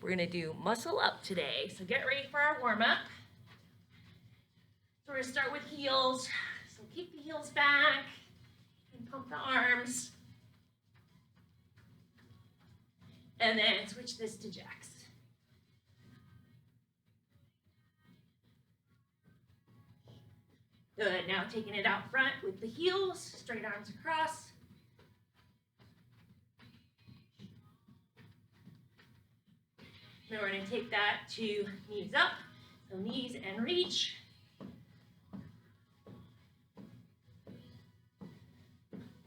We're gonna do muscle up today. So get ready for our warm up. So we're gonna start with heels. So keep the heels back and pump the arms. And then switch this to jacks. Good, now taking it out front with the heels, straight arms across. Then we're gonna take that to knees up. So knees and reach.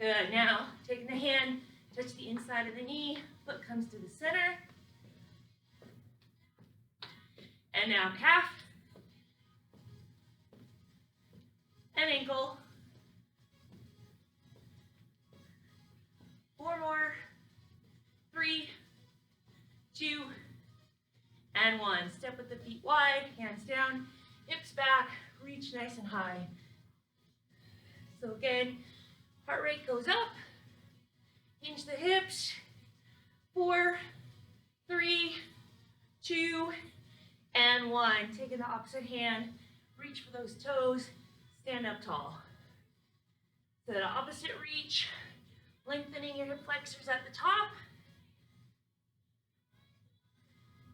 Good, now taking the hand, touch the inside of the knee, foot comes to the center. And now calf. And ankle. 4 more. 3, 2, and 1. Step with the feet wide, hands down, hips back, reach nice and high. So again, heart rate goes up, hinge the hips. 4, 3, 2, and 1. Taking the opposite hand, reach for those toes, stand up tall. So the opposite reach, lengthening your hip flexors at the top.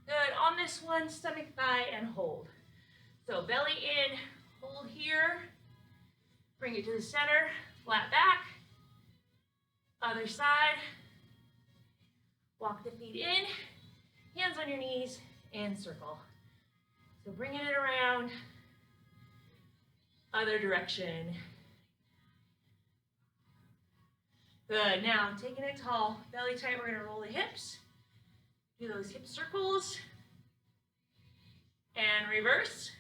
Good, on this one, stomach, thigh, and hold. So belly in, hold here, bring it to the center, flat back, other side, walk the feet in, hands on your knees, and circle. So bringing it around, other direction. Good, now taking it tall, belly tight, we're gonna roll the hips. Do those hip circles and reverse.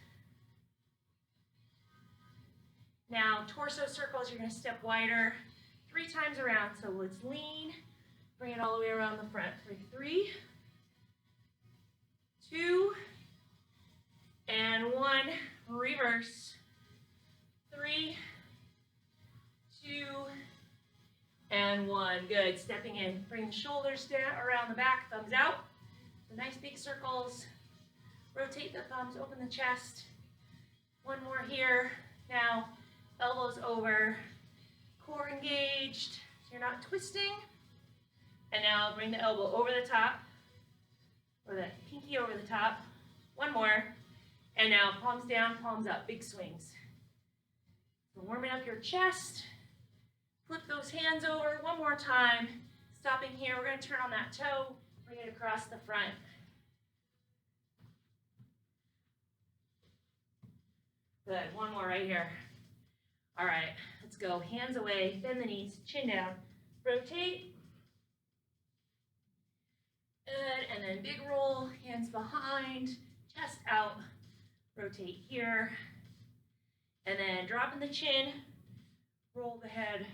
Now torso circles, you're gonna step wider 3 times around. So let's lean, bring it all the way around the front for 3, 2, and 1. Reverse. 3, 2, and 1. Good, stepping in. Bring the shoulders down around the back, thumbs out. So nice big circles. Rotate the thumbs, open the chest. 1 more here. Now, elbows over, core engaged, so you're not twisting. And now bring the elbow over the top, or the pinky over the top. 1 more. And now palms down, palms up, big swings. So warming up your chest. Flip those hands over 1 more time. Stopping here, we're gonna turn on that toe, bring it across the front. Good, 1 more right here. All right, let's go. Hands away, bend the knees, chin down, rotate. Good, and then big roll, hands behind, chest out, rotate here. And then dropping the chin, roll the head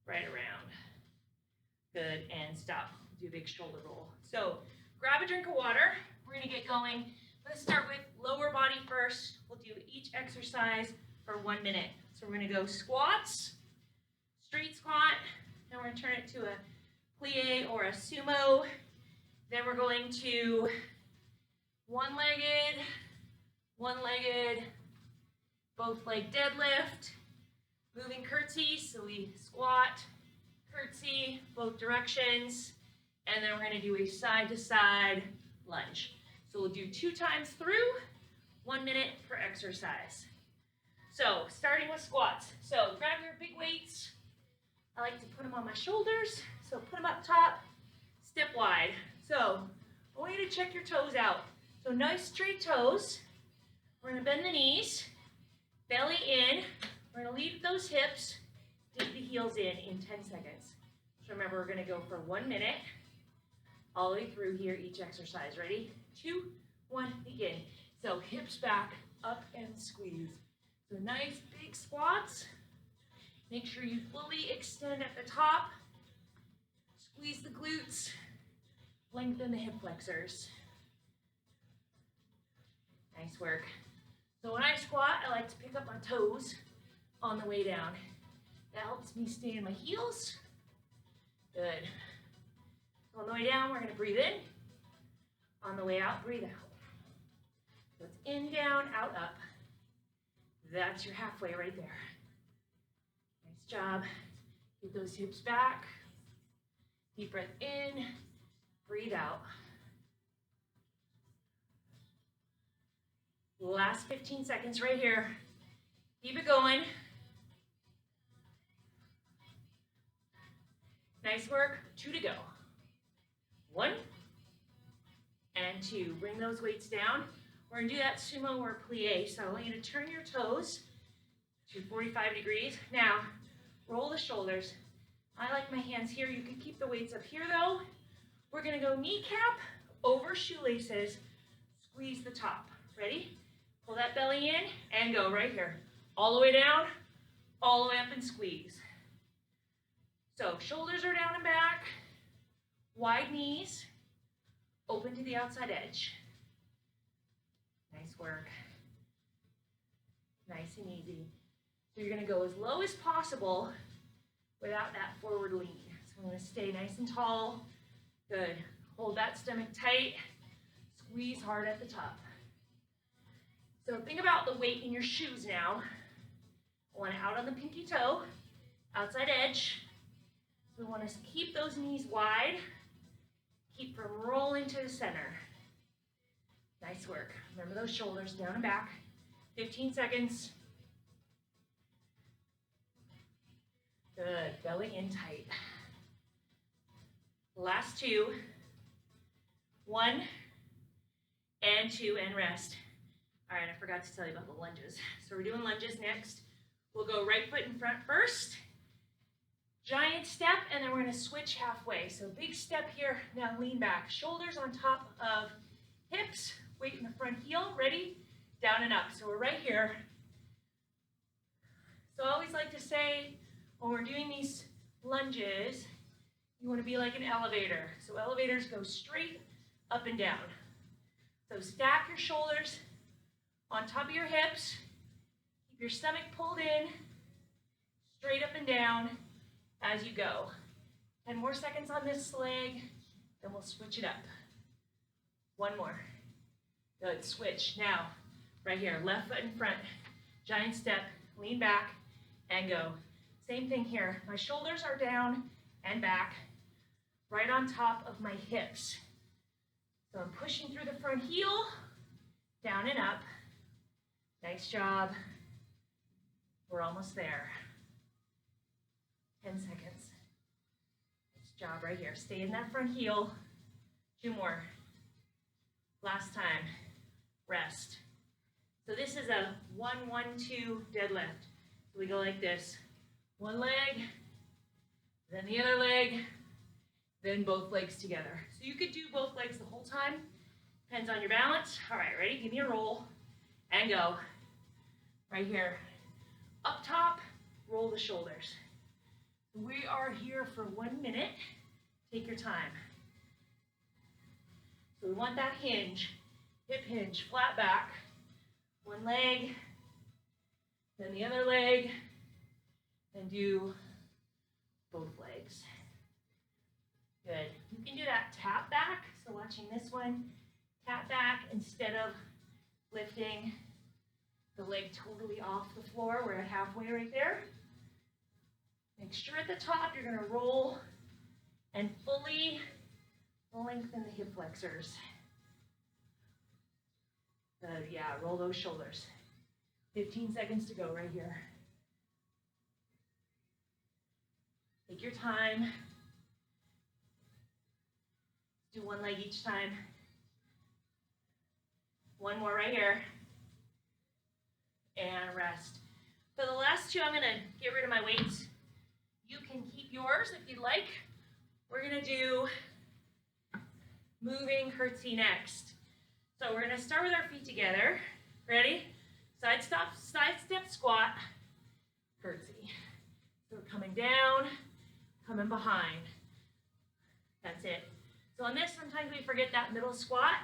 right around. Good, and stop. Do a big shoulder roll. So grab a drink of water. We're gonna get going. Let's start with lower body first. We'll do each exercise for 1 minute. So we're gonna go squats, straight squat, then we're gonna turn it to a plie or a sumo. Then we're going to one-legged, both leg deadlift, moving curtsy, so we squat, curtsy, both directions, and then we're gonna do a side-to-side lunge. So we'll do 2 times through, 1 minute per exercise. So starting with squats. So grab your big weights. I like to put them on my shoulders, so put them up top, step wide. So I want you to check your toes out. So nice straight toes. We're gonna bend the knees, belly in. We're gonna leave those hips, dig the heels in 10 seconds. So remember, we're gonna go for 1 minute, all the way through here, each exercise. Ready? 2, 1, begin. So hips back, up and squeeze. So nice big squats. Make sure you fully extend at the top. Squeeze the glutes, lengthen the hip flexors. Nice work. So when I squat, I like to pick up my toes on the way down. That helps me stay in my heels. Good. So on the way down, we're gonna breathe in, On the way out, breathe out. So it's in, down, out, up. That's your halfway right there. Nice job. Get those hips back. Deep breath in, breathe out. Last 15 seconds right here. Keep it going. Nice work. 2 to go. 1 and 2. Bring those weights down. We're going to do that sumo or plie. So I want you to turn your toes to 45 degrees. Now, roll the shoulders. I like my hands here. You can keep the weights up here though. We're going to go kneecap over shoelaces. Squeeze the top. Ready? Pull that belly in and go right here. All the way down, all the way up and squeeze. So shoulders are down and back. Wide knees. Open to the outside edge. Nice work. Nice and easy. So you're going to go as low as possible without that forward lean. So I'm going to stay nice and tall. Good. Hold that stomach tight. Squeeze hard at the top. So think about the weight in your shoes now. I want it out on the pinky toe, outside edge. We want to keep those knees wide. Keep from rolling to the center. Nice work. Remember those shoulders down and back. 15 seconds. Good. Belly in tight. Last 2. 1 and 2 and rest. All right, I forgot to tell you about the lunges. So we're doing lunges next. We'll go right foot in front first. Giant step, and then we're going to switch halfway. So big step here. Now lean back. Shoulders on top of hips. Weight in the front heel. Ready? Down and up. So we're right here. So I always like to say, when we're doing these lunges, you want to be like an elevator. So elevators go straight up and down. So stack your shoulders on top of your hips. Keep your stomach pulled in, straight up and down as you go. 10 more seconds on this leg, then we'll switch it up. 1 more. Good, switch. Now, right here, left foot in front, giant step, lean back, and go. Same thing here. My shoulders are down and back, right on top of my hips. So I'm pushing through the front heel, down and up. Nice job. We're almost there. 10 seconds. Nice job right here. Stay in that front heel. 2 more. Last time. Rest. So this is a 1-1-2 deadlift. So we go like this. One leg, then the other leg, then both legs together. So you could do both legs the whole time. Depends on your balance. All right, ready? Give me a roll and go. Right here. Up top, roll the shoulders. We are here for 1 minute. Take your time. So we want that hinge, hip hinge, flat back. One leg, then the other leg, and do both legs. Good. You can do that tap back. So watching this one, tap back instead of lifting the leg totally off the floor. We're at halfway right there. Make sure at the top you're going to roll and fully lengthen the hip flexors. Good. Yeah, roll those shoulders. 15 seconds to go right here. Take your time. Do one leg each time. 1 more right here. And rest. For the last 2, I'm going to get rid of my weights. You can keep yours if you'd like. We're going to do moving curtsy next. So we're going to start with our feet together. Ready? Side step squat, curtsy. So we're coming down, coming behind. That's it. So on this, sometimes we forget that middle squat.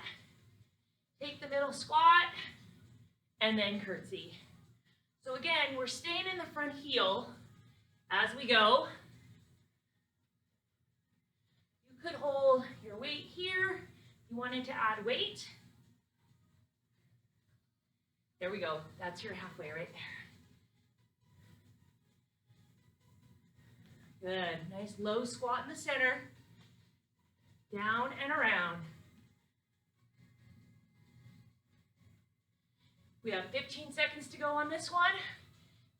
Take the middle squat and then curtsy. So again, we're staying in the front heel as we go. You could hold your weight here. You wanted to add weight, there we go. That's your halfway right there. Good. Nice low squat in the center. Down and around. We have 15 seconds to go on this one.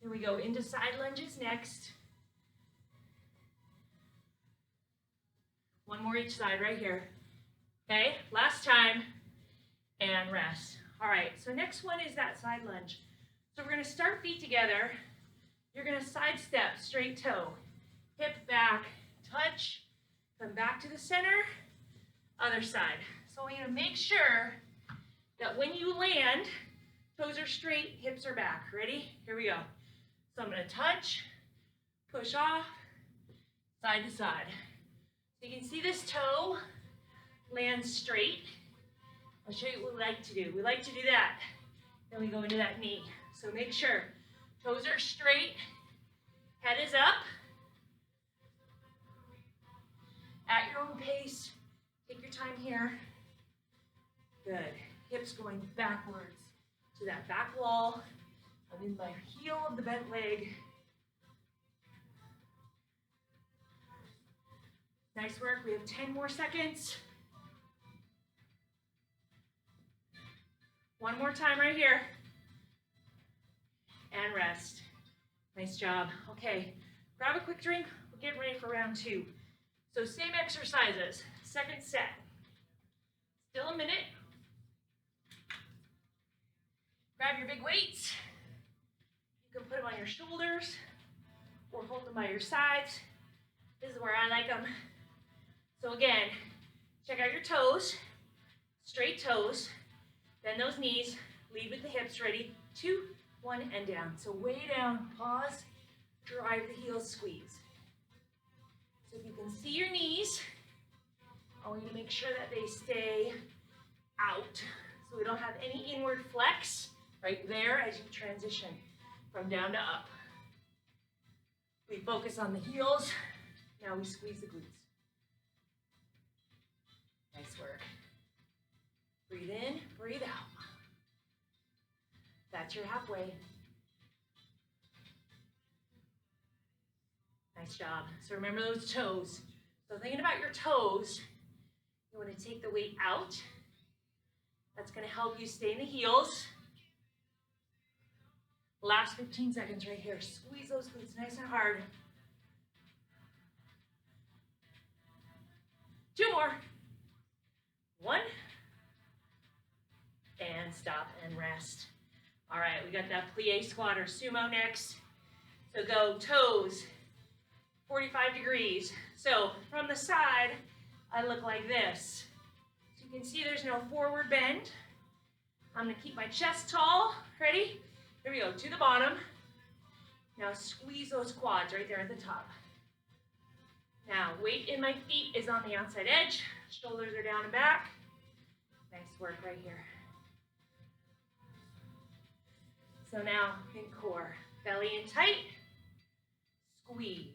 Then we go into side lunges next. One more each side right here. Okay, last time, and rest. All right, so next one is that side lunge. So we're gonna start feet together. You're gonna side step, straight toe, hip back, touch, come back to the center, other side. So we're gonna make sure that when you land, toes are straight, hips are back. Ready? Here we go. So I'm gonna touch, push off, side to side. So you can see this toe land straight. I'll show you what we like to do. We like to do that. Then we go into that knee. So make sure toes are straight, head is up. At your own pace, take your time here. Good. Hips going backwards to that back wall. I'm in my heel of the bent leg. Nice work. We have 10 more seconds. One more time right here. And rest. Nice job. Okay, grab a quick drink. We're getting ready for round 2. So same exercises. Second set. Still a minute. Grab your big weights. You can put them on your shoulders or hold them by your sides. This is where I like them. So again, check out your toes, straight toes, bend those knees, lead with the hips, ready, 2, 1, and down. So way down, pause, drive the heels, squeeze. So if you can see your knees, I want you to make sure that they stay out. So we don't have any inward flex right there as you transition from down to up. We focus on the heels, now we squeeze the glutes. Nice work. Breathe in, breathe out. That's your halfway. Nice job. So remember those toes. So thinking about your toes, you want to take the weight out. That's going to help you stay in the heels. Last 15 seconds right here. Squeeze those glutes nice and hard. 2 more. 1. And stop and rest. All right, we got that plie squat or sumo next. So go toes, 45 degrees. So from the side, I look like this. So you can see there's no forward bend. I'm gonna keep my chest tall. Ready? Here we go, to the bottom. Now squeeze those quads right there at the top. Now, weight in my feet is on the outside edge. Shoulders are down and back. Nice work right here. So now, think core. Belly in tight. Squeeze.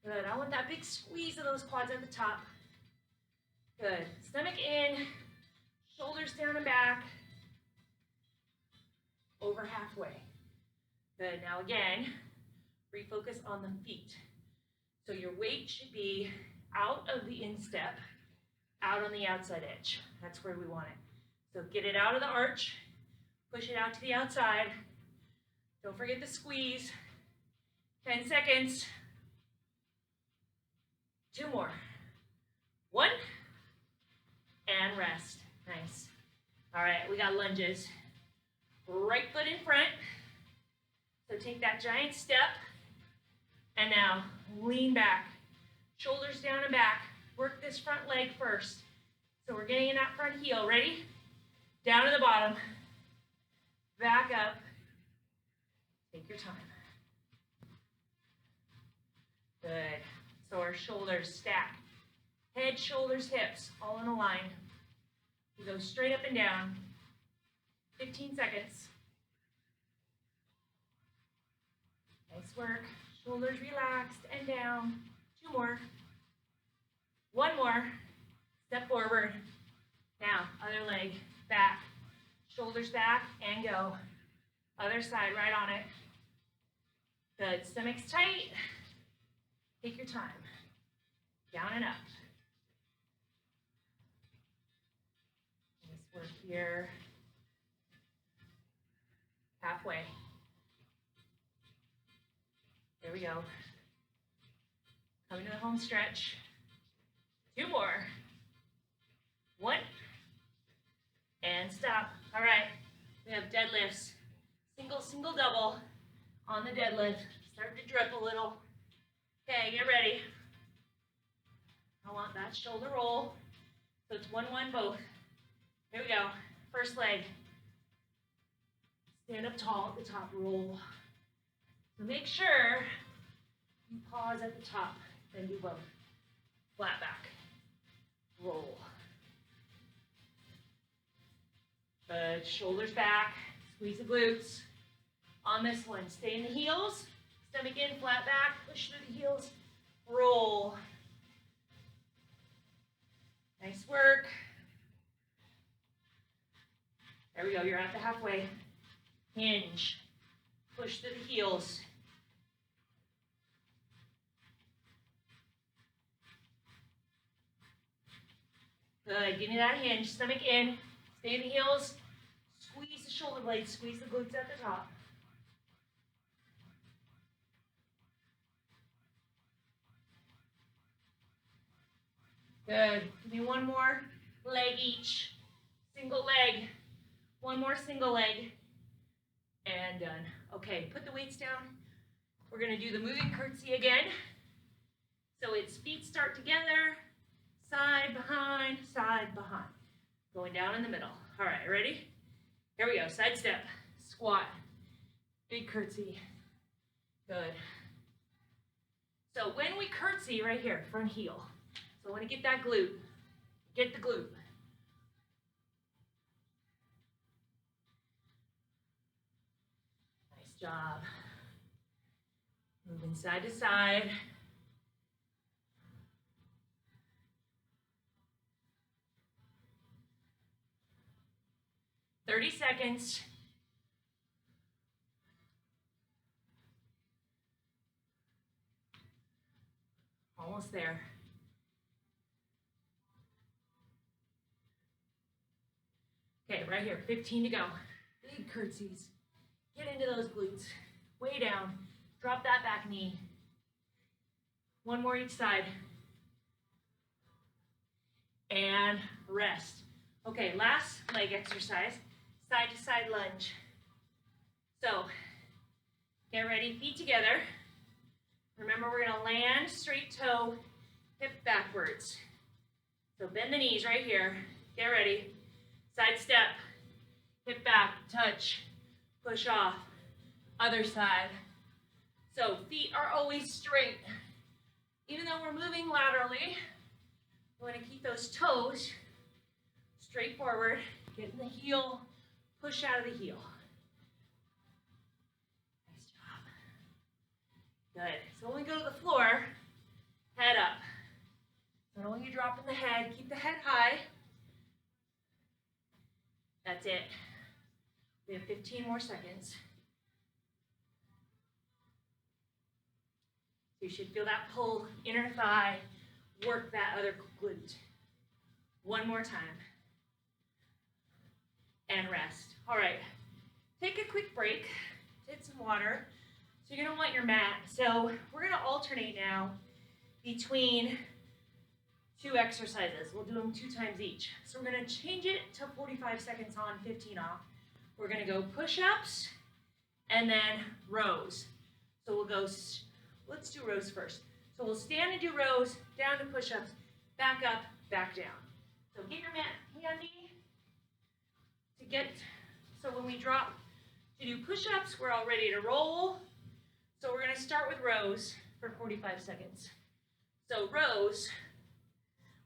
Good. I want that big squeeze of those quads at the top. Good. Stomach in. Shoulders down and back. Over halfway. Good. Now again, refocus on the feet. So your weight should be out of the instep, out on the outside edge. That's where we want it. So get it out of the arch, push it out to the outside. Don't forget the squeeze. 10 seconds. 2 more. 1, and rest. Nice. All right, we got lunges. Right foot in front. So take that giant step. And now lean back. Shoulders down and back. Work this front leg first. So we're getting in that front heel. Ready? Down to the bottom. Back up. Take your time. Good. So our shoulders stack. Head, shoulders, hips, all in a line. We go straight up and down. 15 seconds. Nice work. Shoulders relaxed and down. 2 more. 1 more. more. Step forward. Now, other leg, back. Shoulders back and go. Other side, right on it. Good, stomach's tight. Take your time. Down and up. Nice work here. Halfway. There we go. Coming to the home stretch. 2 more. 1. And stop. All right. We have deadlifts. Single, single, double on the deadlift. Starting to drip a little. Okay, get ready. I want that shoulder roll. So it's 1, 1, both. Here we go. First leg. Stand up tall at the top, roll. So make sure you pause at the top, then do both. Flat back, roll. Good, shoulders back, squeeze the glutes. On this one, stay in the heels, stomach in, flat back, push through the heels, roll. Nice work. There we go, you're at the halfway. Hinge, push through the heels. Good, give me that hinge, stomach in, stay in the heels, squeeze the shoulder blades, squeeze the glutes at the top. Good, give me 1 more leg each, single leg, 1 more single leg, and done. Okay, put the weights down. We're gonna do the moving curtsy again. So it's feet start together, side, behind, going down in the middle. All right, ready? Here we go, side step, squat, big curtsy, good. So when we curtsy right here, front heel, so I wanna get that glute, get the glute. Nice job. Moving side to side. "30 seconds. Almost there. Okay, right here, 15 to go. Big curtsies. Get into those glutes. Way down. Drop that back knee. 1 more each side. And rest. Okay, last leg exercise. Side to side lunge. So, get ready, feet together. Remember, we're gonna land, straight toe, hip backwards. So bend the knees right here. Get ready. Side step, hip back, touch, push off. Other side. So feet are always straight. Even though we're moving laterally, we want to keep those toes straight forward. Get in the heel, push out of the heel. Nice job. Good. So when we go to the floor, head up. So when you're dropping the head, keep the head high. That's it. We have 15 more seconds. So you should feel that pull, inner thigh, work that other glute. 1 more time. And rest. All right, take a quick break, get some water. So you're gonna want your mat. So we're gonna alternate now between 2 exercises. We'll do them 2 times each. So we're gonna change it to 45 seconds on, 15 off. We're gonna go push-ups and then rows. So we'll go, let's do rows first. So we'll stand and do rows, down to push-ups, back up, back down. So get your mat handy to get, so when we drop to do push-ups, we're all ready to roll. So we're gonna start with rows for 45 seconds. So rows,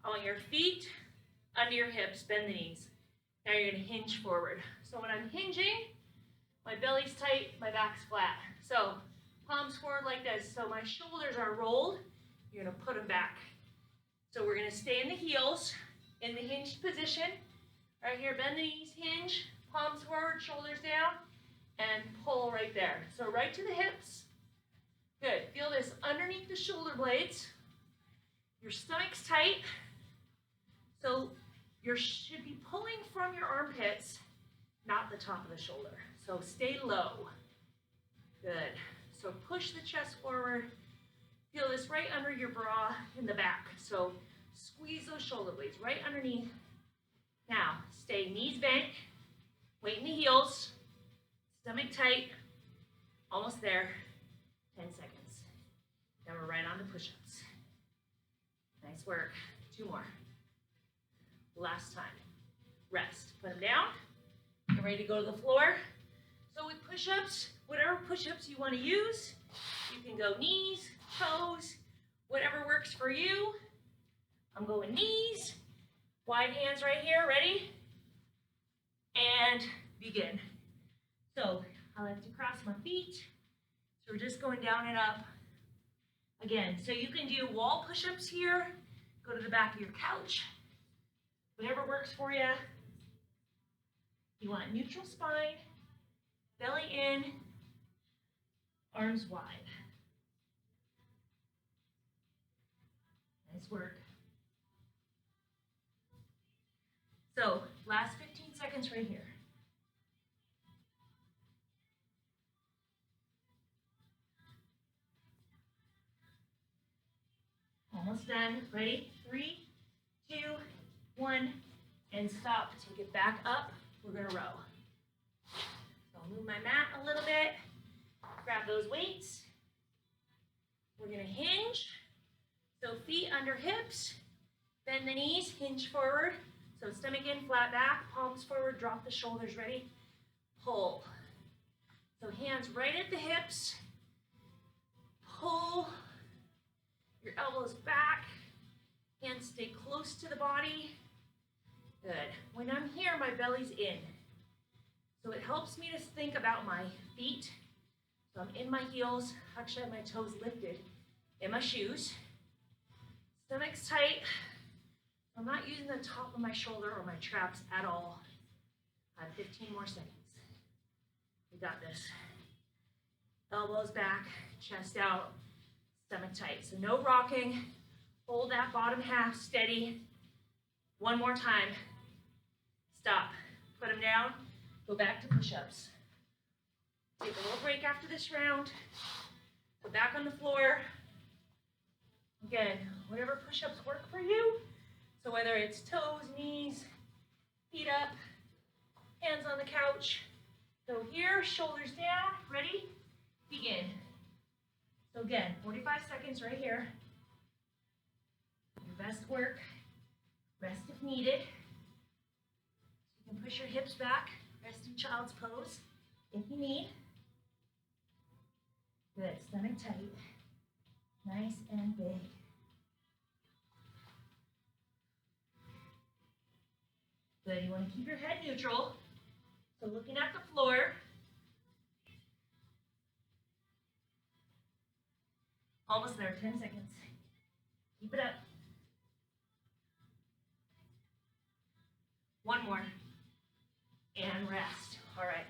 I want your feet under your hips, bend the knees. Now you're gonna hinge forward. So when I'm hinging, my belly's tight, my back's flat. So palms forward like this. So my shoulders are rolled. You're gonna put them back. So we're gonna stay in the heels, in the hinged position. Right here, bend the knees, hinge, palms forward, shoulders down, and pull right there. So right to the hips. Good, feel this underneath the shoulder blades. Your stomach's tight. So you should be pulling from your armpits, not the top of the shoulder. So stay low. Good. So push the chest forward. Feel this right under your bra in the back. So squeeze those shoulder blades right underneath. Now, stay knees bent, weight in the heels, stomach tight, almost there, 10 seconds. Then we're right on to push-ups. Nice work, 2 more. Last time, rest, put them down, get ready to go to the floor. So with push-ups, whatever push-ups you want to use, you can go knees, toes, whatever works for you. I'm going knees, wide hands right here, ready? And begin. So I like to cross my feet. So we're just going down and up. Again, so you can do wall push-ups here, go to the back of your couch, whatever works for you. You want neutral spine, belly in, arms wide. Nice work. So, last 15 seconds right here. Almost done. Ready? 3, 2, 1, and stop. Take it back up. We're gonna row. So I'll move my mat a little bit. Grab those weights. We're gonna hinge. So feet under hips. Bend the knees, hinge forward. So stomach in, flat back, palms forward, drop the shoulders, ready? Pull. So hands right at the hips. Pull. Your elbows back. Hands stay close to the body. Good. When I'm here, my belly's in. So it helps me to think about my feet. So I'm in my heels. Actually, I have my toes lifted in my shoes. Stomach's tight. I'm not using the top of my shoulder or my traps at all. I have 15 more seconds. We got this. Elbows back, chest out, stomach tight. So no rocking. Hold that bottom half steady. One more time. Stop. Put them down. Go back to push-ups. Take a little break after this round. Go back on the floor. Again, whatever push-ups work for you. So whether it's toes, knees, feet up, hands on the couch. So here, shoulders down, ready? Begin. So again, 45 seconds right here. Your best work. Rest if needed. You can push your hips back. Rest in child's pose if you need. Good, stomach tight. Nice and big. Good, you want to keep your head neutral. So looking at the floor. Almost there, 10 seconds. Keep it up. One more. And rest. All right,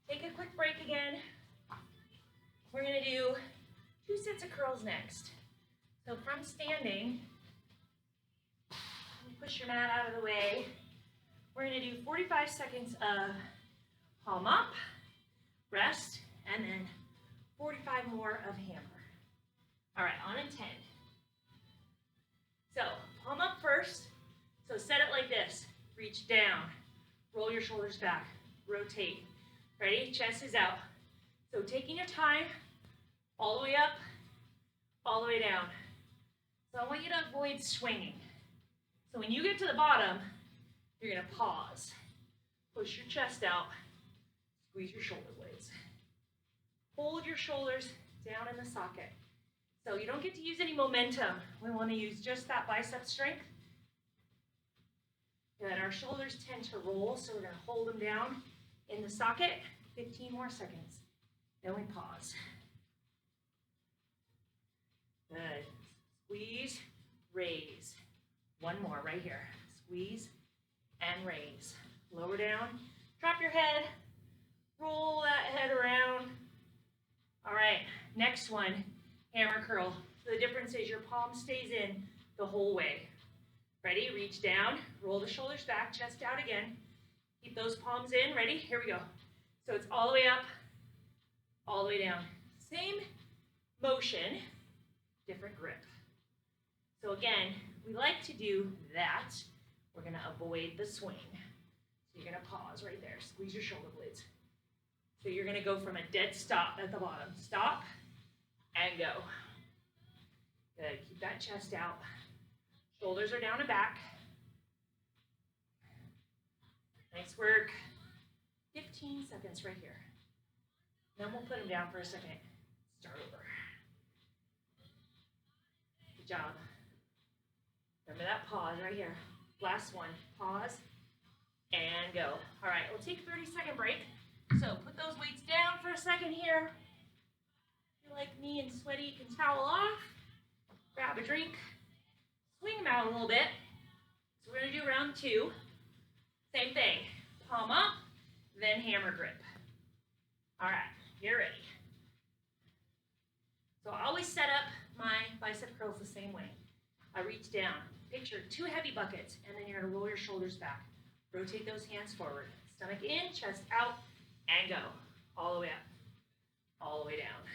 take a quick break again. We're gonna do 2 sets of curls next. So from standing, push your mat out of the way. We're gonna do 45 seconds of palm up, rest, and then 45 more of hammer. All right, on in 10. So palm up first. So set it like this. Reach down. Roll your shoulders back. Rotate. Ready? Chest is out. So taking your time, all the way up, all the way down. So I want you to avoid swinging. So when you get to the bottom, you're gonna pause. Push your chest out. Squeeze your shoulder blades. Hold your shoulders down in the socket. So you don't get to use any momentum. We want to use just that bicep strength. And our shoulders tend to roll, so we're going to hold them down in the socket. 15 more seconds. Then we pause. Good. Squeeze, raise. One more right here. Squeeze and raise. Lower down, drop your head, roll that head around. All right, next one, hammer curl. So the difference is your palm stays in the whole way. Ready? Reach down, roll the shoulders back, chest out again. Keep those palms in. Ready? Here we go. So it's all the way up, all the way down. Same motion, different grip. So again, we like to do that. We're gonna avoid the swing. So you're gonna pause right there, squeeze your shoulder blades. So you're gonna go from a dead stop at the bottom. Stop and go. Good, keep that chest out. Shoulders are down and back. Nice work. 15 seconds right here. Then we'll put them down for a second. Start over. Good job. Remember that pause right here. Last one. Pause and go. All right, we'll take a 30-second break. So put those weights down for a second here. If you're like me and sweaty, you can towel off. Grab a drink. Swing them out a little bit. So we're going to do round 2. Same thing. Palm up, then hammer grip. All right, get ready. So I always set up my bicep curls the same way. I reach down. Picture 2 heavy buckets, and then you're going to roll your shoulders back. Rotate those hands forward. Stomach in, chest out, and go. All the way up, all the way down.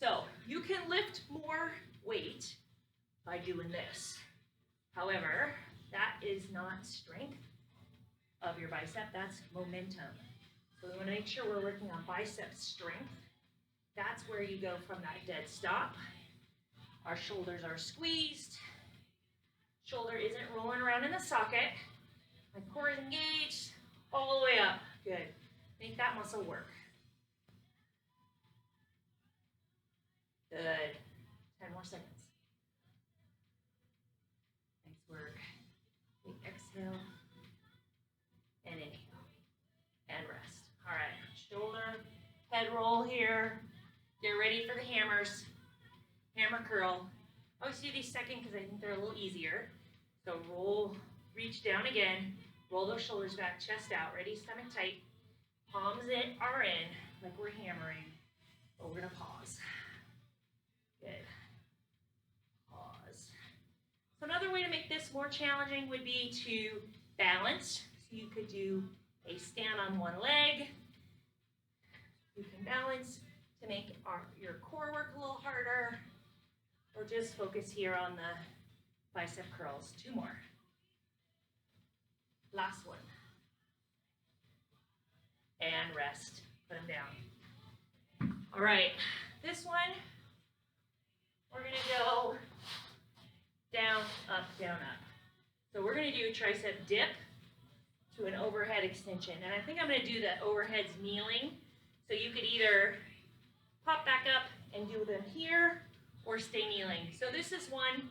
So you can lift more weight by doing this. However, that is not strength of your bicep, that's momentum. So we want to make sure we're working on bicep strength. That's where you go from that dead stop. Our shoulders are squeezed. Shoulder isn't rolling around in the socket. My core is engaged all the way up. Good. Make that muscle work. Good. 10 more seconds. Nice work. Big exhale. And inhale. And rest. All right. Shoulder, head roll here. Get ready for the hammers. Hammer curl. I always do these second because I think they're a little easier. So roll, reach down again. Roll those shoulders back, chest out. Ready, stomach tight. Palms are in, like we're hammering. But we're going to pause. Good. Pause. So another way to make this more challenging would be to balance. So you could do a stand on one leg. You can balance to make your core work a little harder. Or just focus here on the bicep curls. 2 more. Last one. And rest. Put them down. All right. This one, we're going to go down, up, down, up. So we're going to do a tricep dip to an overhead extension. And I think I'm going to do the overheads kneeling. So you could either pop back up and do them here or stay kneeling. So this is one,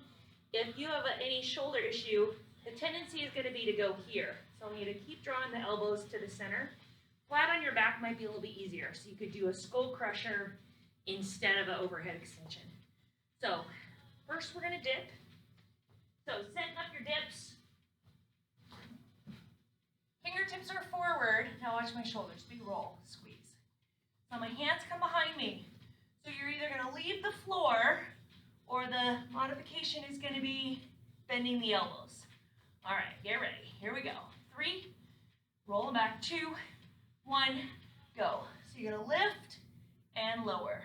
if you have any shoulder issue, the tendency is going to be to go here. So I want you to keep drawing the elbows to the center. Flat on your back might be a little bit easier. So you could do a skull crusher instead of an overhead extension. So first we're going to dip. So setting up your dips. Fingertips are forward. Now watch my shoulders. Big roll, squeeze. So my hands come behind me. So you're either going to leave the floor or the modification is going to be bending the elbows. All right, get ready. Here we go. 3, roll them back. 2, 1, go. So you're going to lift and lower.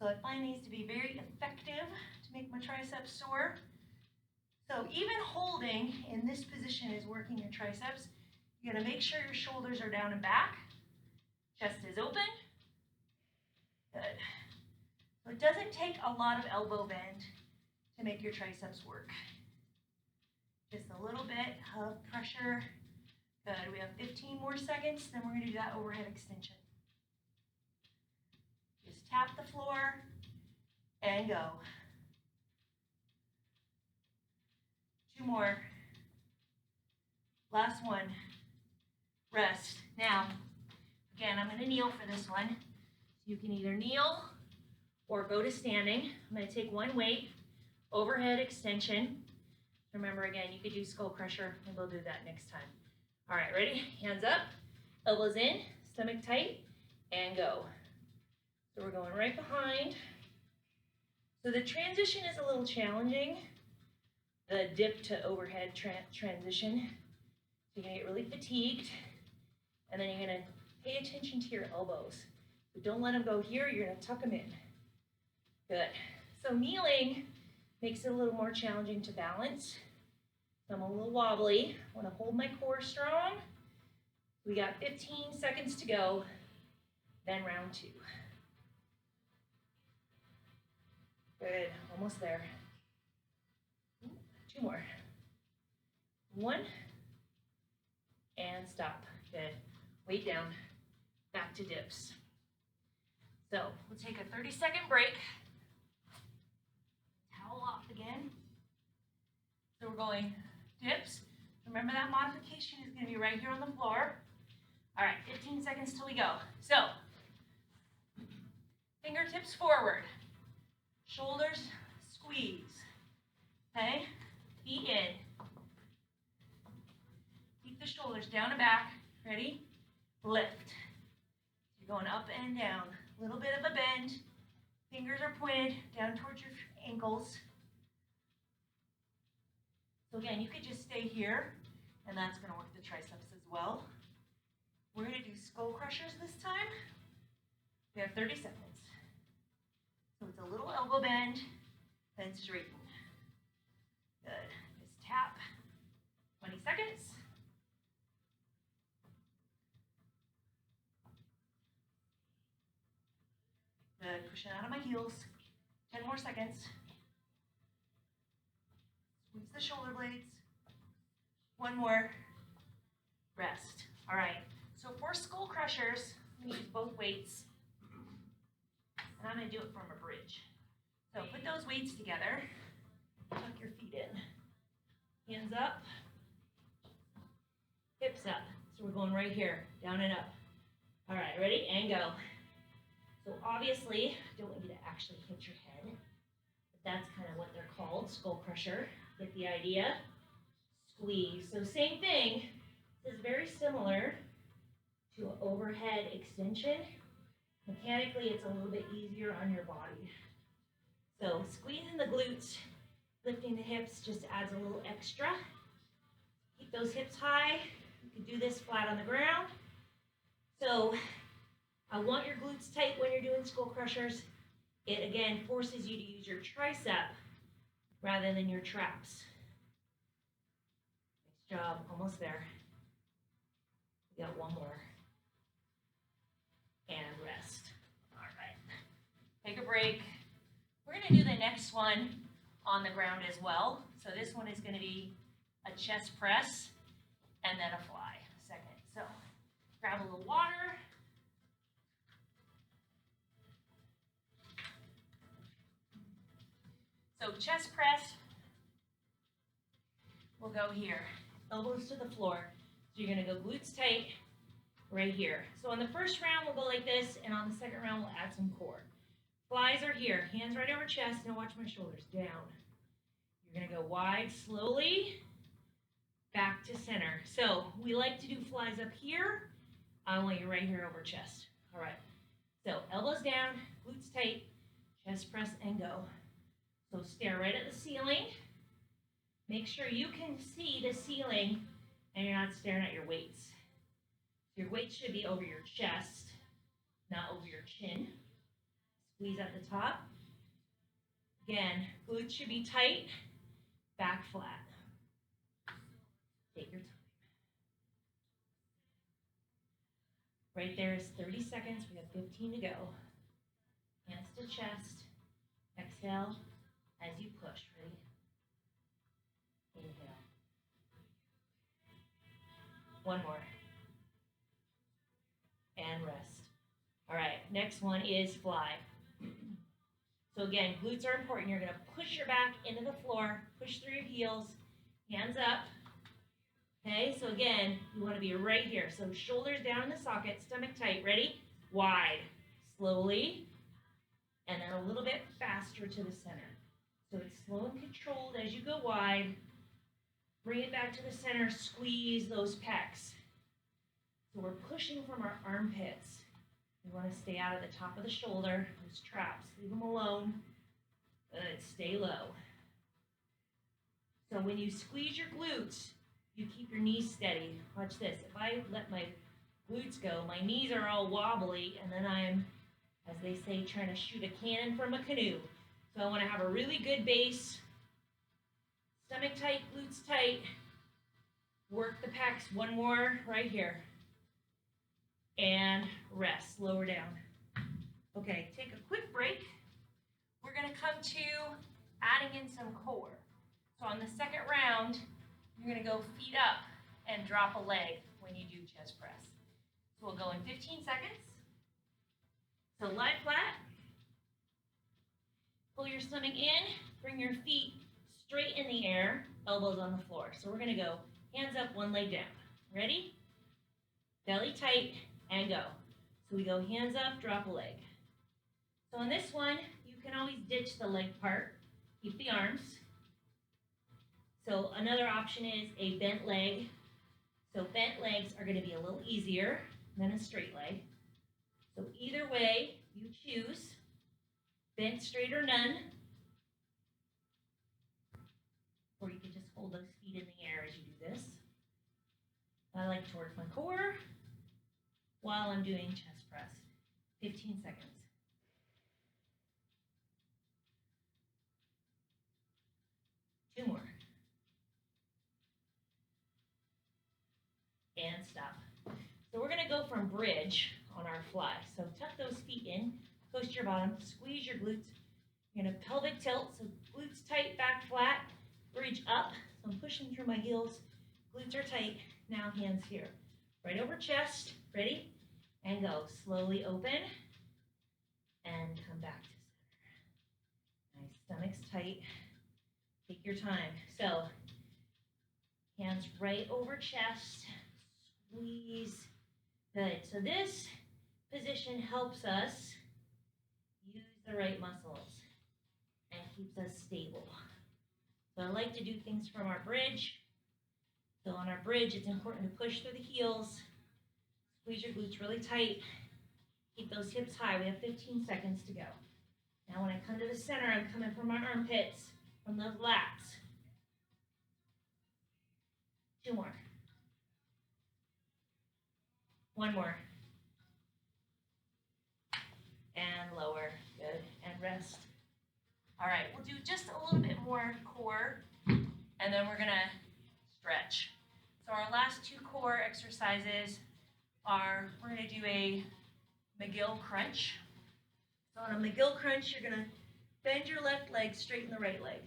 So I find these to be very effective to make my triceps sore. So even holding in this position is working your triceps. You're going to make sure your shoulders are down and back. Chest is open. Good. So it doesn't take a lot of elbow bend to make your triceps work. Just a little bit of pressure. Good. We have 15 more seconds, then we're going to do that overhead extension. Just tap the floor and go. 2 more. Last one. Rest. Now, again, I'm going to kneel for this one. You can either kneel or go to standing. I'm going to take one weight, overhead extension. Remember again, you could do skull crusher, and we'll do that next time. All right, ready? Hands up, elbows in, stomach tight, and go. So we're going right behind. So the transition is a little challenging, the dip to overhead transition. So you're gonna get really fatigued, and then you're gonna pay attention to your elbows. So don't let them go here, you're gonna tuck them in. Good. So kneeling makes it a little more challenging to balance. So I'm a little wobbly. I want to hold my core strong. We got 15 seconds to go, then round 2. Good, almost there. 2 more. 1, and stop. Good. Weight down, back to dips. So we'll take a 30-second break. Towel off again. So we're going dips. Remember that modification is going to be right here on the floor. All right, 15 seconds till we go. So fingertips forward, shoulders squeeze. Okay, feet in. Keep the shoulders down and back. Ready? Lift. You're going up and down. A little bit of a bend. Fingers are pointed down towards your ankles. So again, you could just stay here, and that's going to work the triceps as well. We're going to do skull crushers this time. We have 30 seconds. So it's a little elbow bend, then straighten. Good. Just tap. 20 seconds. Good. Pushing out of my heels. 10 more seconds. Squeeze the shoulder blades. 1 more. Rest. All right. So for skull crushers, I'm going to use both weights. And I'm going to do it from a bridge. So put those weights together. Tuck your feet in. Hands up. Hips up. So we're going right here. Down and up. All right. Ready? And go. So obviously, I don't want you to actually hit your head. But that's kind of what they're called, skull crusher. Get the idea? Squeeze. So same thing. This is very similar to an overhead extension. Mechanically, it's a little bit easier on your body. So squeezing the glutes, lifting the hips just adds a little extra. Keep those hips high. You can do this flat on the ground. So I want your glutes tight when you're doing skull crushers. It again forces you to use your tricep rather than your traps. Nice job, almost there. We got 1 more. And rest. All right. Take a break. We're going to do the next one on the ground as well. So this one is going to be a chest press and then a fly. Second. So grab a little water. So chest press, we'll go here. Elbows to the floor. So you're going to go glutes tight right here. So on the first round, we'll go like this, and on the second round, we'll add some core. Flies are here. Hands right over chest. Now watch my shoulders. Down. You're going to go wide slowly. Back to center. So we like to do flies up here. I want you right here over chest. All right. So elbows down, glutes tight, chest press, and go. So stare right at the ceiling. Make sure you can see the ceiling and you're not staring at your weights. Your weight should be over your chest, not over your chin. Squeeze at the top. Again, glutes should be tight, back flat. Take your time. Right there is 30 seconds. We have 15 to go. Hands to chest. Exhale as you push. Ready? Inhale. 1 more. And rest. All right, next one is fly. So again, glutes are important. You're going to push your back into the floor, push through your heels, hands up. Okay, so again, you want to be right here. So shoulders down in the socket, stomach tight. Ready? Wide. Slowly. And then a little bit faster to the center. So it's slow and controlled as you go wide. Bring it back to the center, squeeze those pecs. So we're pushing from our armpits. We want to stay out of the top of the shoulder, those traps. Leave them alone. Good, stay low. So when you squeeze your glutes, you keep your knees steady. Watch this. If I let my glutes go, my knees are all wobbly, and then I'm, as they say, trying to shoot a cannon from a canoe. So I want to have a really good base. Stomach tight, glutes tight. Work the pecs. One more right here. And rest. Lower down. Okay, take a quick break. We're going to come to adding in some core. So on the second round, you're going to go feet up and drop a leg when you do chest press. So we'll go in 15 seconds. So lie flat. Pull your stomach in. Bring your feet straight in the air, elbows on the floor. So we're going to go hands up, one leg down. Ready? Belly tight and go. So we go hands up, drop a leg. So on this one, you can always ditch the leg part. Keep the arms. So another option is a bent leg. So bent legs are going to be a little easier than a straight leg. So either way you choose, bent, straight, or none. Or you can just hold those feet in the air as you do this. I like to work my core while I'm doing chest press. 15 seconds. Two more. And stop. So we're going to go from bridge on our fly. So tuck those feet in, coast your bottom, squeeze your glutes. You're going to pelvic tilt, so glutes tight, back flat, bridge up. So I'm pushing through my heels, glutes are tight. Now hands here. Right over chest, ready? And go. Slowly open and come back to center. Nice, stomach's tight. Take your time. So hands right over chest. Squeeze. Good. So this position helps us use the right muscles and keeps us stable. So I like to do things from our bridge. So on our bridge, it's important to push through the heels. Squeeze your glutes really tight. Keep those hips high. We have 15 seconds to go. Now when I come to the center, I'm coming from my armpits, from those lats. Two more. One more. And lower. Good. And rest. All right, we'll do just a little bit more core, and then we're going to stretch. So our last two core exercises are, we're going to do a McGill crunch. So on a McGill crunch, you're going to bend your left leg, straighten the right leg.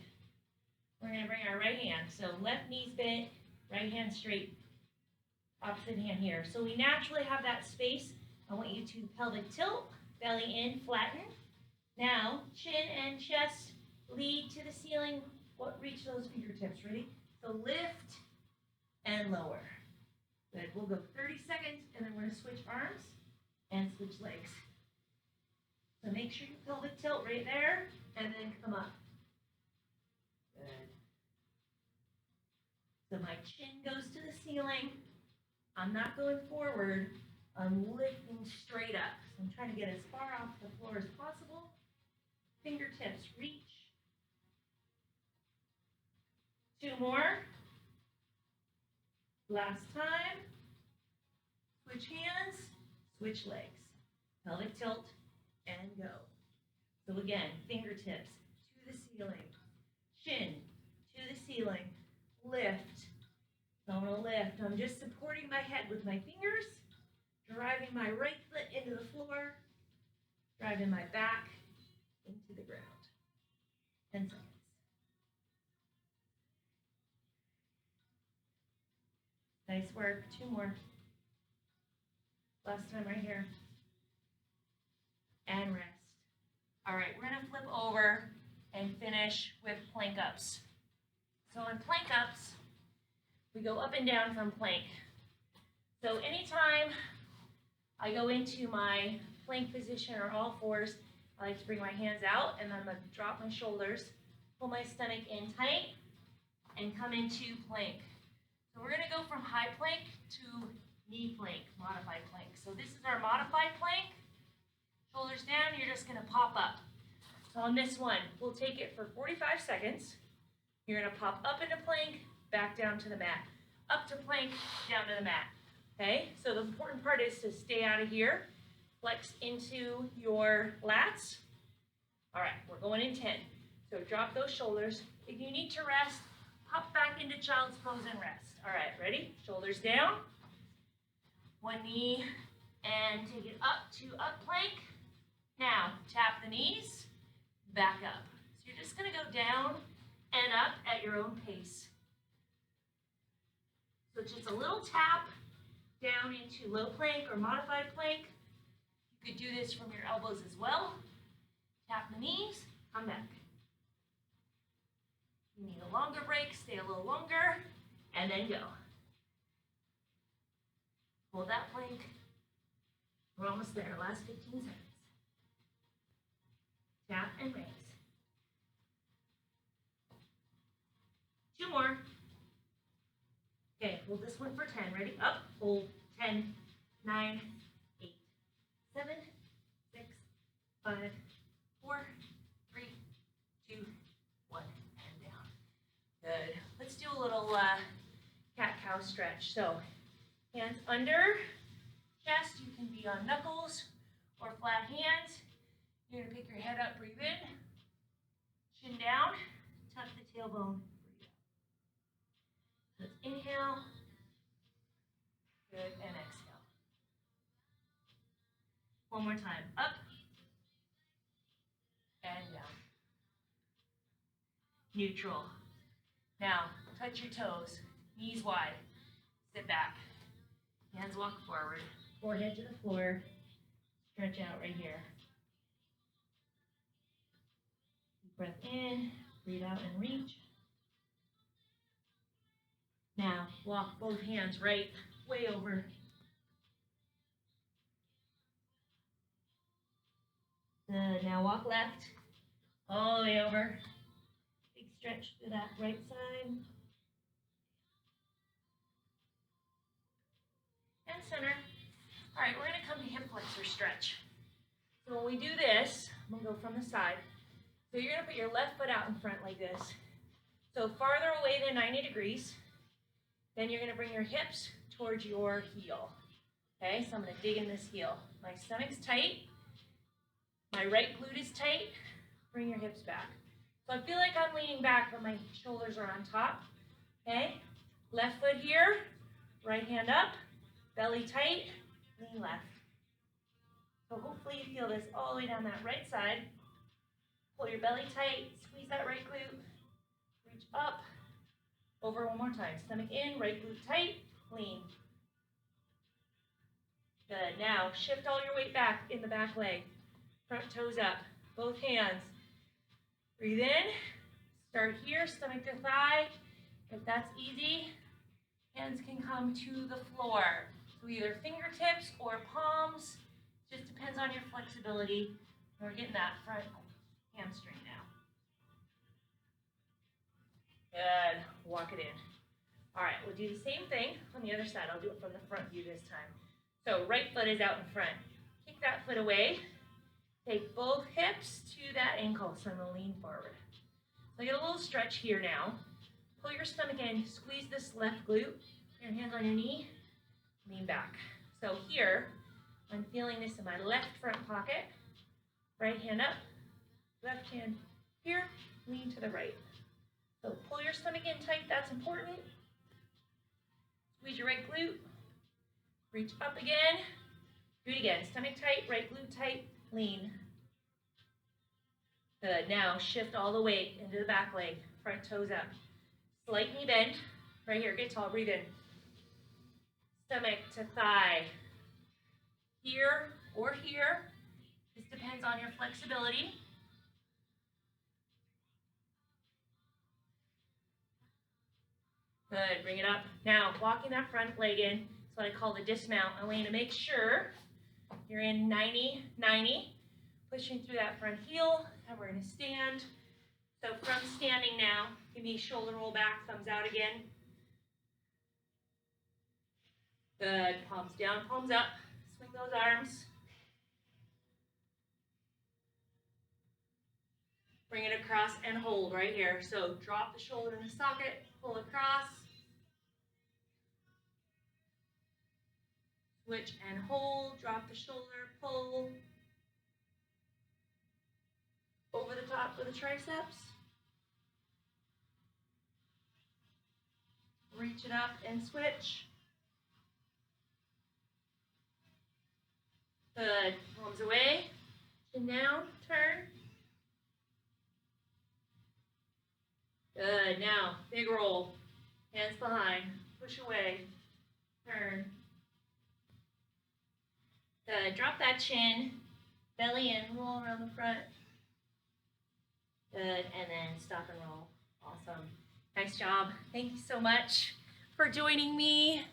We're going to bring our right hand. So left knee's bent, right hand straight, opposite hand here. So we naturally have that space. I want you to pelvic tilt, belly in, flatten. Now, chin and chest lead to the ceiling. Reach those fingertips. Ready? So lift and lower. Good. We'll go 30 seconds, and then we're going to switch arms and switch legs. So make sure you pelvic tilt right there, and then come up. Good. So my chin goes to the ceiling. I'm not going forward. I'm lifting straight up. So I'm trying to get as far off the floor as possible. Fingertips reach. Two more. Last time. Switch hands, switch legs. Pelvic tilt and go. So again, fingertips to the ceiling. Chin to the ceiling. Lift. So I'm going to lift. I'm just supporting my head with my fingers. Driving my right foot into the floor. Driving my back into the ground. 10 seconds. Nice work. Two more. Last time right here. And rest. All right, we're going to flip over and finish with plank ups. So in plank ups, we go up and down from plank. So anytime I go into my plank position or all fours, I like to bring my hands out, and then I'm going to drop my shoulders, pull my stomach in tight, and come into plank. So we're gonna go from high plank to knee plank, modified plank. So this is our modified plank. Shoulders down, you're just gonna pop up. So on this one, we'll take it for 45 seconds. You're gonna pop up into plank, back down to the mat. Up to plank, down to the mat. Okay, so the important part is to stay out of here. Flex into your lats. All right, we're going in 10. So drop those shoulders. If you need to rest, pop back into child's pose and rest. All right, ready? Shoulders down. One knee and take it up to up plank. Now, tap the knees, back up. So you're just gonna go down and up at your own pace. So just a little tap down into low plank or modified plank. You could do this from your elbows as well. Tap the knees, come back. You need a longer break, stay a little longer, and then go. Hold that plank. We're almost there, last 15 seconds. Tap and raise. 2 more. Okay, hold this one for 10. Ready? Up, hold. 10, 9, 8, 7, 6, 5, 4, 3, 2, 1, and down. Good. Let's do a little cat-cow stretch. So, hands under chest. You can be on knuckles or flat hands. You're gonna pick your head up, breathe in. Chin down, tuck the tailbone, breathe out. Let's inhale. Good, and exhale. One more time. Up and down. Neutral. Now, touch your toes. Knees wide. Sit back. Hands walk forward. Forehead to the floor. Stretch out right here. Deep breath in. Breathe out and reach. Now, walk both hands right way over. Good. Now walk left all the way over. Big stretch to that right side. And center. All right, we're going to come to hip flexor stretch. So when we do this, I'm going to go from the side. So you're going to put your left foot out in front like this. So farther away than 90 degrees. Then you're going to bring your hips towards your heel. Okay, so I'm going to dig in this heel. My stomach's tight. My right glute is tight. Bring your hips back. So I feel like I'm leaning back, but my shoulders are on top. Okay, left foot here, right hand up, belly tight, lean left. So hopefully you feel this all the way down that right side. Pull your belly tight, squeeze that right glute, reach up, over one more time. Stomach in, right glute tight, lean. Good. Now shift all your weight back in the back leg. Front toes up, both hands. Breathe in. Start here, stomach to thigh. If that's easy, hands can come to the floor. So either fingertips or palms. Just depends on your flexibility. We're getting that front hamstring now. Good. Walk it in. All right, we'll do the same thing on the other side. I'll do it from the front view this time. So right foot is out in front. Kick that foot away. Take both hips to that ankle, so I'm going to lean forward. So get a little stretch here now. Pull your stomach in, squeeze this left glute. Your hands on your knee, lean back. So here, I'm feeling this in my left front pocket. Right hand up, left hand here, lean to the right. So pull your stomach in tight, that's important. Squeeze your right glute, reach up again. Do it again, stomach tight, right glute tight, lean. Good, now shift all the weight into the back leg, front toes up. Slight knee bend, right here, get tall, breathe in. Stomach to thigh, here or here. This depends on your flexibility. Good, bring it up. Now, walking that front leg in, it's what I call the dismount. I want you to make sure you're in 90-90, pushing through that front heel, and we're gonna stand. So from standing now, give me shoulder roll back, thumbs out again. Good. Palms down, palms up. Swing those arms. Bring it across and hold right here. So drop the shoulder in the socket, pull across. Switch and hold, drop the shoulder, pull. Over the top of the triceps. Reach it up and switch. Good. Palms away. Chin down. Turn. Good. Now, big roll. Hands behind. Push away. Turn. Good. Drop that chin. Belly in. Roll around the front. Good. And then stop and roll. Awesome. Nice job. Thank you so much for joining me.